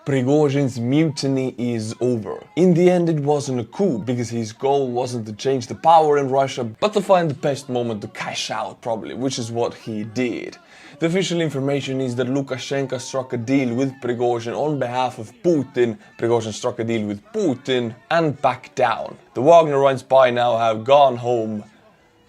Prigozhin's mutiny is over. In the end, it wasn't a coup, because his goal wasn't to change the power in Russia, but to find the best moment to cash out, probably, which is what he did. The official information is that Lukashenko struck a deal with Prigozhin on behalf of Putin. Prigozhin struck a deal with Putin and backed down. The Wagnerites by now have gone home.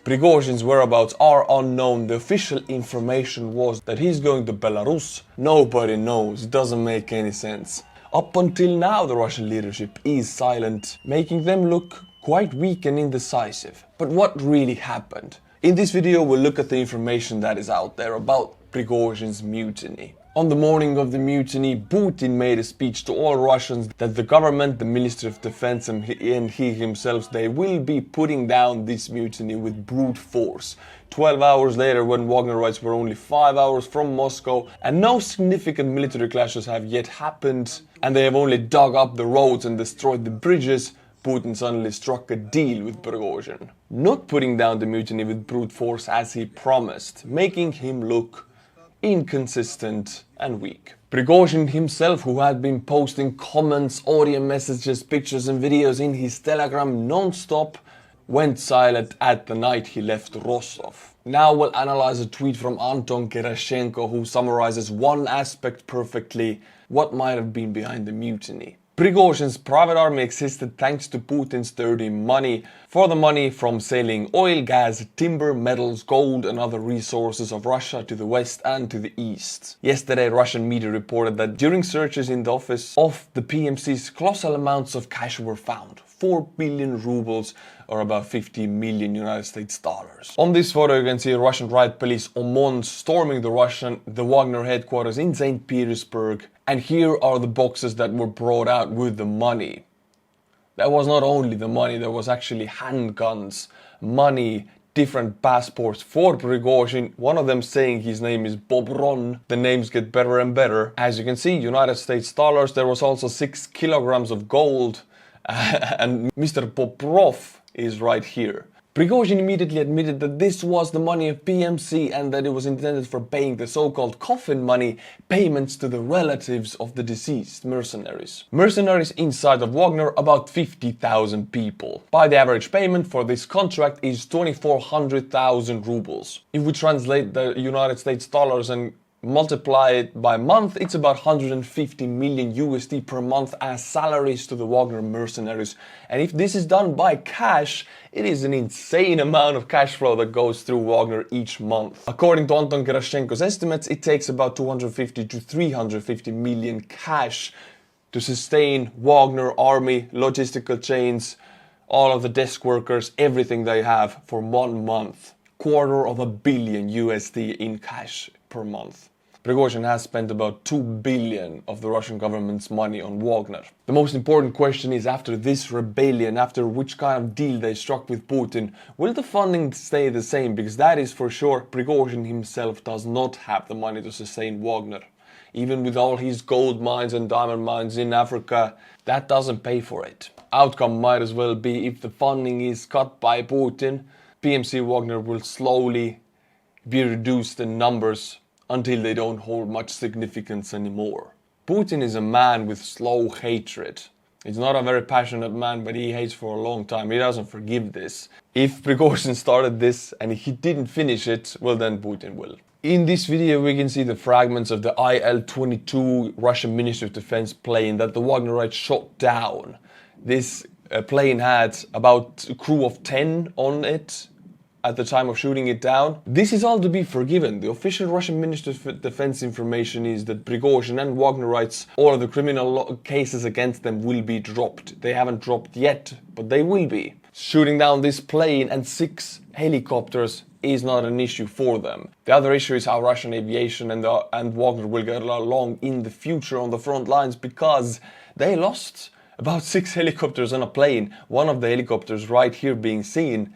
Prigozhin's whereabouts are unknown. The official information was that he's going to Belarus. Nobody knows, it doesn't make any sense. Up until now the Russian leadership is silent, making them look quite weak and indecisive. But what really happened? In this video we'll look at the information that is out there about Prigozhin's mutiny. On the morning of the mutiny, Putin made a speech to all Russians that the government, the Ministry of Defense and he himself, they will be putting down this mutiny with brute force. 12 hours later, when Wagnerites were only 5 hours from Moscow and no significant military clashes have yet happened, and they have only dug up the roads and destroyed the bridges, Putin suddenly struck a deal with Prigozhin. Not putting down the mutiny with brute force as he promised, making him look inconsistent and weak. Prigozhin himself, who had been posting comments, audio messages, pictures and videos in his Telegram non-stop, went silent at the night he left Rostov. Now we'll analyze a tweet from Anton Gerashenko who summarizes one aspect perfectly: what might have been behind the mutiny. Prigozhin's private army existed thanks to Putin's dirty money, for the money from selling oil, gas, timber, metals, gold and other resources of Russia to the west and to the east. Yesterday Russian media reported that during searches in the office of the PMC's colossal amounts of cash were found. 4 billion rubles, or about 50 million United States dollars. On this photo you can see Russian riot police OMON storming the Wagner headquarters in St. Petersburg. And here are the boxes that were brought out with the money. That was not only the money, there was actually handguns, money, different passports for Prigozhin, one of them saying his name is Bobron. The names get better and better. As you can see, United States dollars, there was also 6 kilograms of gold. And Mr. Bobrov is right here. Prigozhin immediately admitted that this was the money of PMC and that it was intended for paying the so-called coffin money, payments to the relatives of the deceased mercenaries. Mercenaries inside of Wagner, about 50,000 people. By the average payment for this contract is 2,400,000 rubles. If we translate the United States dollars and multiply it by month, it's about 150 million USD per month as salaries to the Wagner mercenaries. And if this is done by cash, it is an insane amount of cash flow that goes through Wagner each month. According to Anton Gerashenko's estimates, it takes about 250 to 350 million cash to sustain Wagner army, logistical chains, all of the desk workers, everything they have for 1 month. $250 million USD in cash per month. Prigozhin has spent about 2 billion of the Russian government's money on Wagner. The most important question is, after this rebellion, after which kind of deal they struck with Putin, will the funding stay the same? Because that is for sure, Prigozhin himself does not have the money to sustain Wagner. Even with all his gold mines and diamond mines in Africa, that doesn't pay for it. Outcome might as well be, if the funding is cut by Putin, PMC Wagner will slowly be reduced in numbers until they don't hold much significance anymore. Putin is a man with slow hatred. He's not a very passionate man, but he hates for a long time. He doesn't forgive this. If Prigozhin started this and he didn't finish it, well then Putin will. In this video we can see the fragments of the Il-22 Russian Ministry of Defense plane that the Wagnerites shot down. This plane had about a crew of 10 on it at the time of shooting it down. This is all to be forgiven. The official Russian Ministry of Defense information is that Prigozhin and Wagnerites, all of the criminal cases against them will be dropped. They haven't dropped yet, but they will be. Shooting down this plane and 6 helicopters is not an issue for them. The other issue is how Russian aviation and Wagner will get along in the future on the front lines, because they lost about 6 helicopters on a plane. One of the helicopters right here being seen,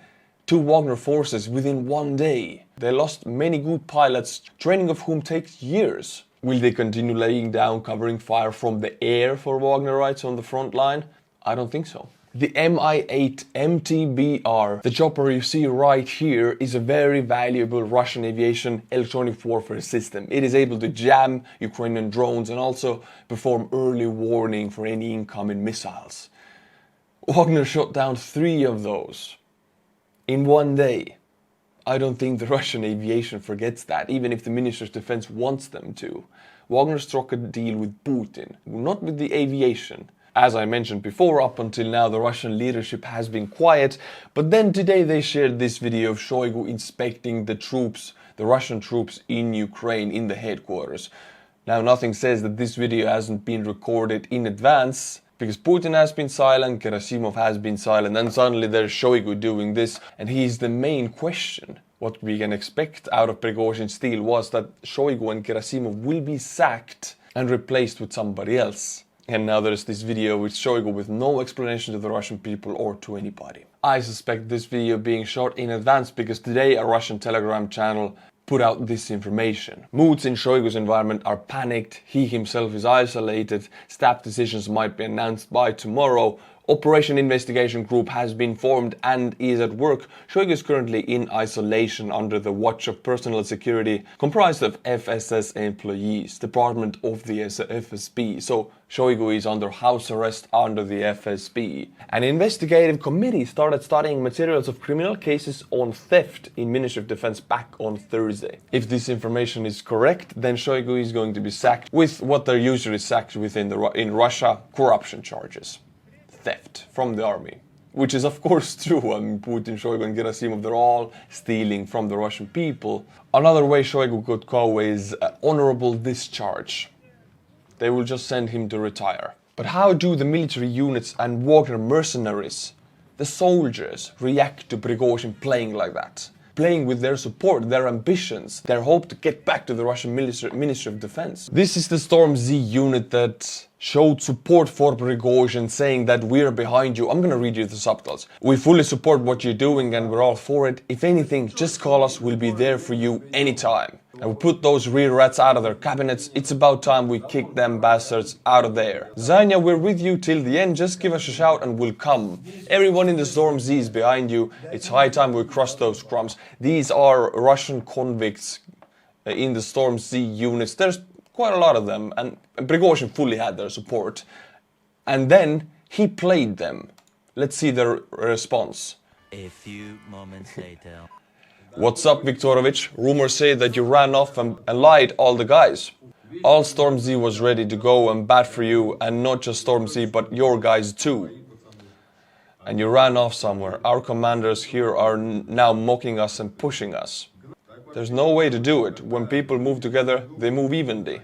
2 Wagner forces within 1 day. They lost many good pilots, training of whom takes years. Will they continue laying down covering fire from the air for Wagnerites on the front line? I don't think so. The Mi-8 MTBR, the chopper you see right here, is a very valuable Russian aviation electronic warfare system. It is able to jam Ukrainian drones and also perform early warning for any incoming missiles. Wagner shot down 3 of those in one day. I don't think the Russian aviation forgets that, even if the Ministry of Defense wants them to. Wagner struck a deal with Putin, not with the aviation. As I mentioned before, up until now the Russian leadership has been quiet, but then today they shared this video of Shoigu inspecting the troops, the Russian troops in Ukraine, in the headquarters. Now nothing says that this video hasn't been recorded in advance, because Putin has been silent, Gerasimov has been silent, and suddenly there's Shoigu doing this, and he's the main question. What we can expect out of Prigozhin's deal was that Shoigu and Gerasimov will be sacked and replaced with somebody else. And now there's this video with Shoigu with no explanation to the Russian people or to anybody. I suspect this video being shot in advance because today a Russian Telegram channel put out this information. Moods in Shoigu's environment are panicked, he himself is isolated, staff decisions might be announced by tomorrow, Operation Investigation Group has been formed and is at work. Shoigu is currently in isolation under the watch of personal security, comprised of FSS employees, Department of the FSB. So Shoigu is under house arrest under the FSB. An investigative committee started studying materials of criminal cases on theft in Ministry of Defense back on Thursday. If this information is correct, then Shoigu is going to be sacked with what they're usually sacked with in Russia, corruption charges. Theft from the army, which is of course true. I mean, Putin, Shoigu and Gerasimov, they're all stealing from the Russian people. Another way Shoigu could go is honorable discharge. They will just send him to retire. But how do the military units and Wagner mercenaries, the soldiers, react to Prigozhin playing like that? Playing with their support, their ambitions, their hope to get back to the Russian Ministry of Defense. This is the StormZ unit that showed support for Prigozhin, saying that we're behind you. I'm gonna read you the subtitles. We fully support what you're doing and we're all for it. If anything, just call us, we'll be there for you anytime. And we put those rear rats out of their cabinets. It's about time we kick them bastards out of there. Zanya, we're with you till the end. Just give us a shout and we'll come. Everyone in the StormZ is behind you. It's high time we cross those crumbs. These are Russian convicts in the StormZ units. There's quite a lot of them, and Prigozhin fully had their support. And then he played them. Let's see their response. A few moments later. What's up, Viktorovich? Rumors say that you ran off and lied all the guys. All StormZ was ready to go and bat for you, and not just StormZ, but your guys too. And you ran off somewhere. Our commanders here are now mocking us and pushing us. There's no way to do it. When people move together, they move evenly.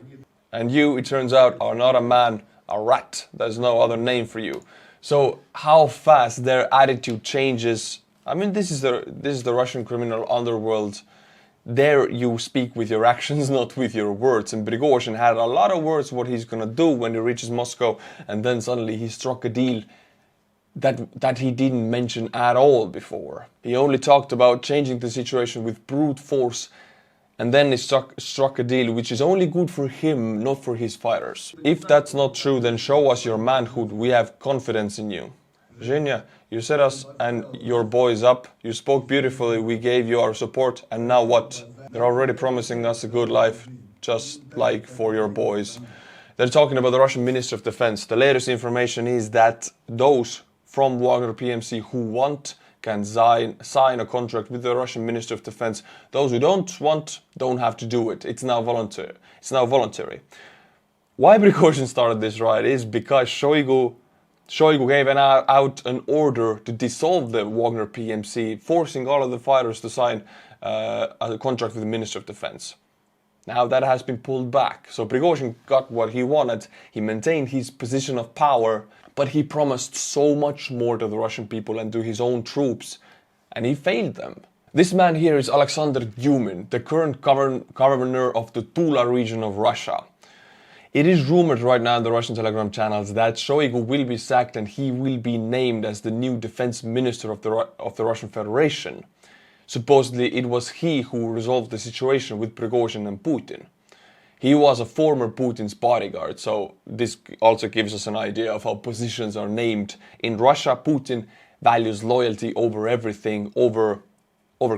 And you, it turns out, are not a man, a rat. There's no other name for you. So how fast their attitude changes. I mean, this is the Russian criminal underworld. There you speak with your actions, not with your words. And Prigozhin had a lot of words what he's gonna do when he reaches Moscow, and then suddenly he struck a deal that he didn't mention at all before. He only talked about changing the situation with brute force, and then he struck a deal which is only good for him, not for his fighters. If that's not true, then show us your manhood. We have confidence in you. Zhenya, you set us and your boys up. You spoke beautifully. We gave you our support. And now what? They're already promising us a good life, just like for your boys. They're talking about the Russian Ministry of Defense. The latest information is that those from Wagner PMC who want can sign a contract with the Russian Ministry of Defense. Those who don't want don't have to do it. It's now voluntary. Why Prigozhin started this riot is because Shoigu gave out an order to dissolve the Wagner PMC, forcing all of the fighters to sign a contract with the Ministry of Defense. Now that has been pulled back. So Prigozhin got what he wanted. He maintained his position of power, but he promised so much more to the Russian people and to his own troops, and he failed them. This man here is Alexander Dyumin, the current governor of the Tula region of Russia. It is rumored right now in the Russian Telegram channels that Shoigu will be sacked and he will be named as the new defense minister of the Russian Federation. Supposedly it was he who resolved the situation with Prigozhin and Putin. He was a former Putin's bodyguard, so this also gives us an idea of how positions are named. In Russia, Putin values loyalty over everything, over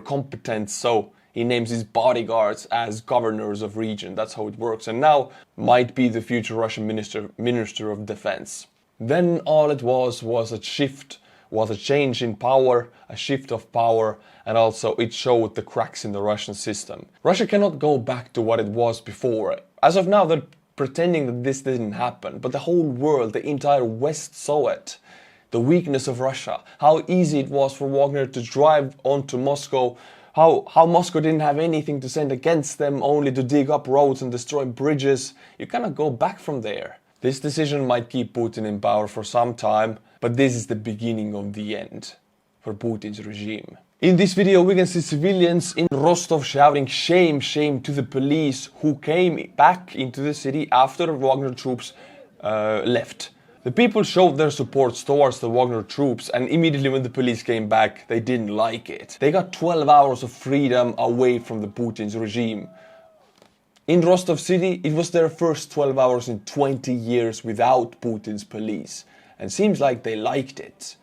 competence, so he names his bodyguards as governors of region. That's how it works. And now might be the future Russian minister of defense. Then all it was a shift, was a change in power, a shift of power, and also it showed the cracks in the Russian system. Russia cannot go back to what it was before. As of now, they're pretending that this didn't happen, but the whole world, the entire West saw it. The weakness of Russia, how easy it was for Wagner to drive onto Moscow, how Moscow didn't have anything to send against them, only to dig up roads and destroy bridges. You cannot go back from there. This decision might keep Putin in power for some time, but this is the beginning of the end for Putin's regime. In this video we can see civilians in Rostov shouting shame, shame to the police who came back into the city after Wagner troops left. The people showed their support towards the Wagner troops, and immediately when the police came back, they didn't like it. They got 12 hours of freedom away from the Putin's regime. In Rostov city, it was their first 12 hours in 20 years without Putin's police, and seems like they liked it.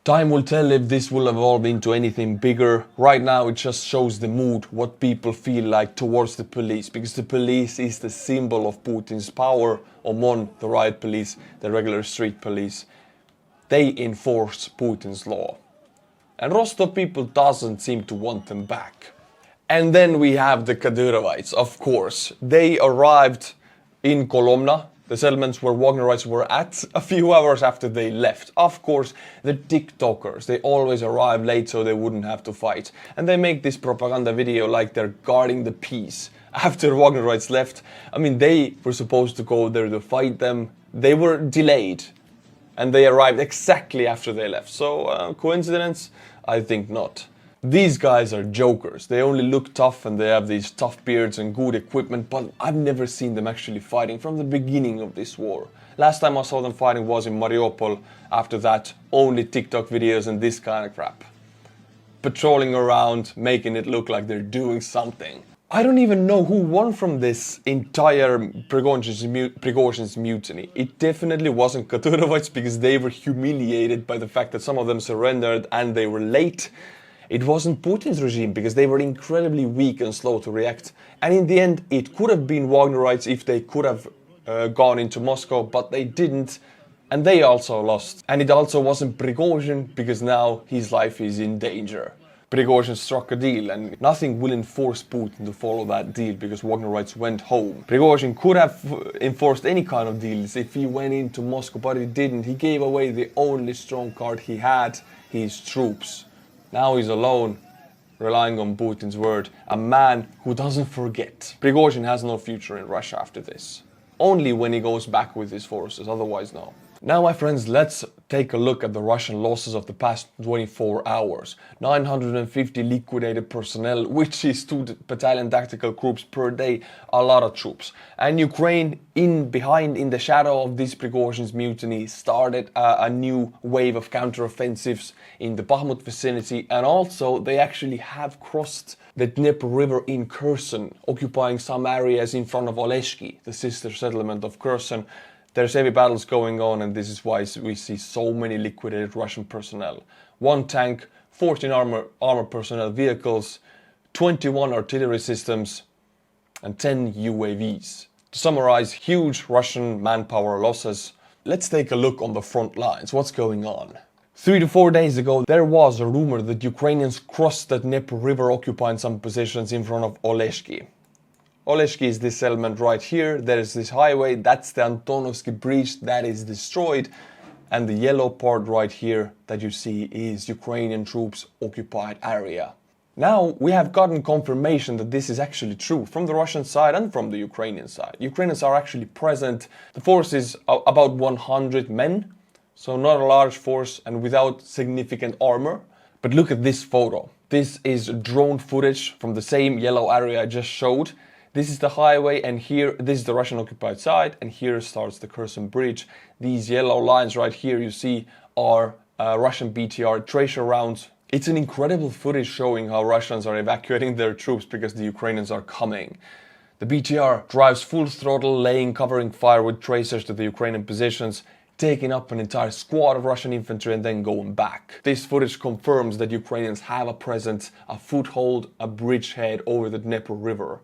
Time will tell if this will evolve into anything bigger. Right now it just shows the mood, what people feel like towards the police, because the police is the symbol of Putin's power. Among the riot police, the regular street police, they enforce Putin's law. And Rostov people doesn't seem to want them back. And then we have the Kadyrovites, of course. They arrived in Kolomna, the settlements where Wagnerites were at, a few hours after they left. Of course, the TikTokers, they always arrive late so they wouldn't have to fight. And they make this propaganda video like they're guarding the peace. After Wagnerites left, I mean, they were supposed to go there to fight them. They were delayed. And they arrived exactly after they left. So, coincidence? I think not. These guys are jokers. They only look tough and they have these tough beards and good equipment, but I've never seen them actually fighting from the beginning of this war. Last time I saw them fighting was in Mariupol. After that, only TikTok videos and this kind of crap. Patrolling around, making it look like they're doing something. I don't even know who won from this entire Prigozhin's mutiny. It definitely wasn't Kadyrovites because they were humiliated by the fact that some of them surrendered and they were late. It wasn't Putin's regime because they were incredibly weak and slow to react. And in the end, it could have been Wagnerites if they could have gone into Moscow, but they didn't. And they also lost. And it also wasn't Prigozhin because now his life is in danger. Prigozhin struck a deal and nothing will enforce Putin to follow that deal because Wagnerites went home. Prigozhin could have enforced any kind of deals if he went into Moscow, but he didn't. He gave away the only strong card he had, his troops. Now he's alone, relying on Putin's word, a man who doesn't forget. Prigozhin has no future in Russia after this. Only when he goes back with his forces, otherwise no. Now, my friends, let's take a look at the Russian losses of the past 24 hours. 950 liquidated personnel, which is 2 battalion tactical groups per day, a lot of troops. And Ukraine, behind in the shadow of this Prigozhin's mutiny, started a new wave of counteroffensives in the Bakhmut vicinity, and also they actually have crossed the Dnieper river in Kherson, occupying some areas in front of Oleshki, the sister settlement of Kherson. There's heavy battles going on, and this is why we see so many liquidated Russian personnel. 1 tank, 14 armor personnel vehicles, 21 artillery systems, and 10 UAVs. To summarize, huge Russian manpower losses. Let's take a look on the front lines. What's going on? 3 to 4 days ago, there was a rumor that Ukrainians crossed the Dnieper river, occupying some positions in front of Oleshki. Oleshki is this settlement right here. There is this highway, that's the Antonovsky Bridge that is destroyed. And the yellow part right here that you see is Ukrainian troops occupied area. Now we have gotten confirmation that this is actually true from the Russian side and from the Ukrainian side. Ukrainians are actually present. The force is about 100 men, so not a large force and without significant armor. But look at this photo. This is drone footage from the same yellow area I just showed. This is the highway, and here, this is the Russian occupied side, and here starts the Kherson Bridge. These yellow lines right here you see are Russian BTR tracer rounds. It's an incredible footage showing how Russians are evacuating their troops because the Ukrainians are coming. The BTR drives full throttle, laying covering fire with tracers to the Ukrainian positions, taking up an entire squad of Russian infantry and then going back. This footage confirms that Ukrainians have a presence, a foothold, a bridgehead over the Dnieper river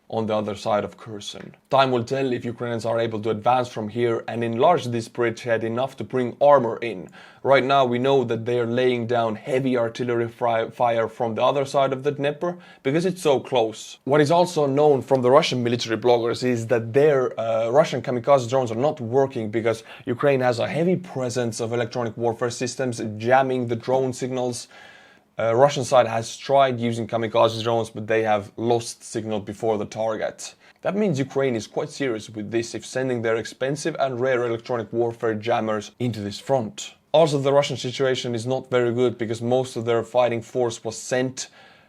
on the other side of Kherson. Time will tell if Ukrainians are able to advance from here and enlarge this bridgehead enough to bring armor in. Right now we know that they are laying down heavy artillery fire from the other side of the Dnieper because it's so close. What is also known from the Russian military bloggers is that their Russian kamikaze drones are not working because Ukraine has a heavy presence of electronic warfare systems jamming the drone signals. Russian side has tried using kamikaze drones, but they have lost signal before the target. That means Ukraine is quite serious with this if sending their expensive and rare electronic warfare jammers into this front. Also, the Russian situation is not very good because most of their fighting force was sent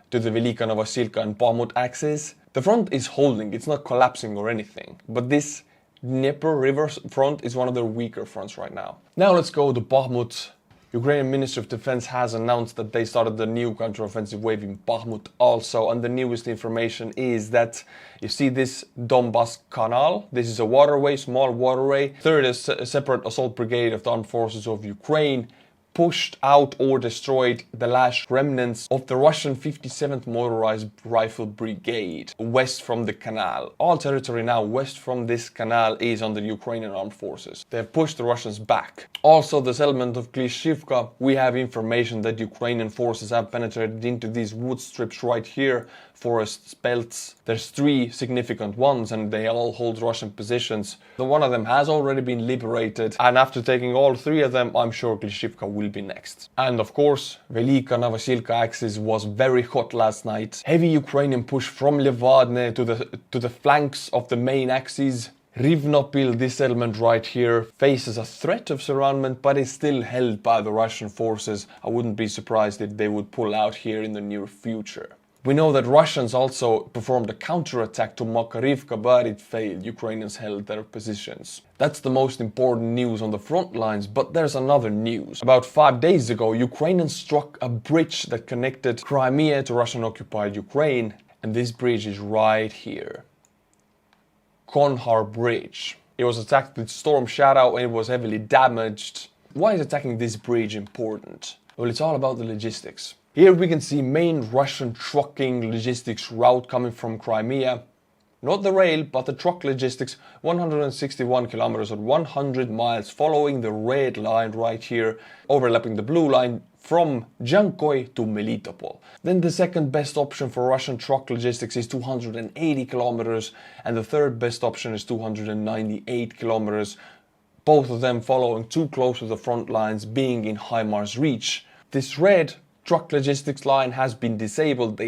to the Velika Novosilka and Bakhmut axis. The front is holding, it's not collapsing or anything, but this Dnieper river front is one of their weaker fronts right now. Now let's go to Bakhmut. Ukrainian Ministry of Defense has announced that they started the new counteroffensive wave in Bakhmut also, and the newest information is that you see this Donbas Canal. This is a waterway, small waterway. Third is a separate assault brigade of the armed forces of Ukraine pushed out or destroyed the last remnants of the Russian 57th Motorized Rifle Brigade west from the canal. All territory now west from this canal is under the Ukrainian armed forces. They have pushed the Russians back. Also, the settlement of Klishivka, we have information that Ukrainian forces have penetrated into these wood strips right here, forest belts. There's 3 significant ones and they all hold Russian positions. The one of them has already been liberated, and after taking all 3 of them, I'm sure Klishivka will be next. And of course, Velika Novosilka axis was very hot last night. Heavy Ukrainian push from Levadne to the flanks of the main axis. Rivnopil, this settlement right here, faces a threat of surroundment, but is still held by the Russian forces. I wouldn't be surprised if they would pull out here in the near future. We know that Russians also performed a counterattack to Makarivka, but it failed. Ukrainians held their positions. That's the most important news on the front lines, but there's another news. About 5 days ago, Ukrainians struck a bridge that connected Crimea to Russian-occupied Ukraine, and this bridge is right here. Konhar Bridge. It was attacked with Storm Shadow and it was heavily damaged. Why is attacking this bridge important? Well, it's all about the logistics. Here we can see main Russian trucking logistics route coming from Crimea. Not the rail, but the truck logistics, 161 kilometers or 100 miles following the red line right here, overlapping the blue line from Jankoy to Melitopol. Then the second best option for Russian truck logistics is 280 kilometers and the third best option is 298 kilometers. Both of them following too close to the front lines, being in HIMARS reach. This red truck logistics line has been disabled.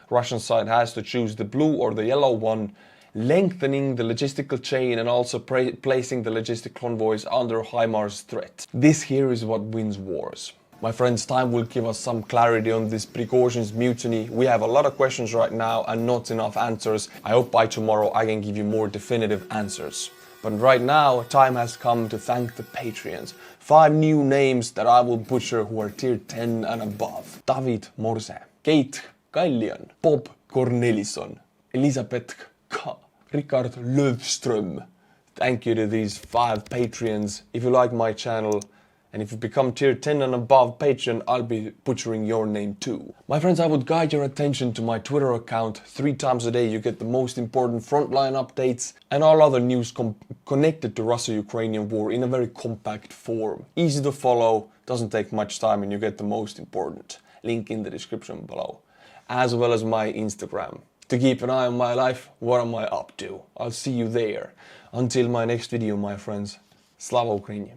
Russian side has to choose the blue or the yellow one, lengthening the logistical chain and also placing the logistic convoys under HIMARS threat. This here is what wins wars. My friends, time will give us some clarity on this Prigozhin's mutiny. We have a lot of questions right now and not enough answers. I hope by tomorrow I can give you more definitive answers. But right now, time has come to thank the Patreons. 5 new names that I will butcher who are tier 10 and above. David Morse, Kate Kallian, Bob Cornelison, Elisabeth K, Richard Löfström. Thank you to these 5 Patreons. If you like my channel, and if you become tier 10 and above Patreon, I'll be butchering your name too. My friends, I would guide your attention to my Twitter account. 3 times a day you get the most important frontline updates and all other news connected to Russia-Ukrainian war in a very compact form. Easy to follow, doesn't take much time, and you get the most important. Link in the description below. As well as my Instagram. To keep an eye on my life, what am I up to? I'll see you there. Until my next video, my friends. Slava Ukraini.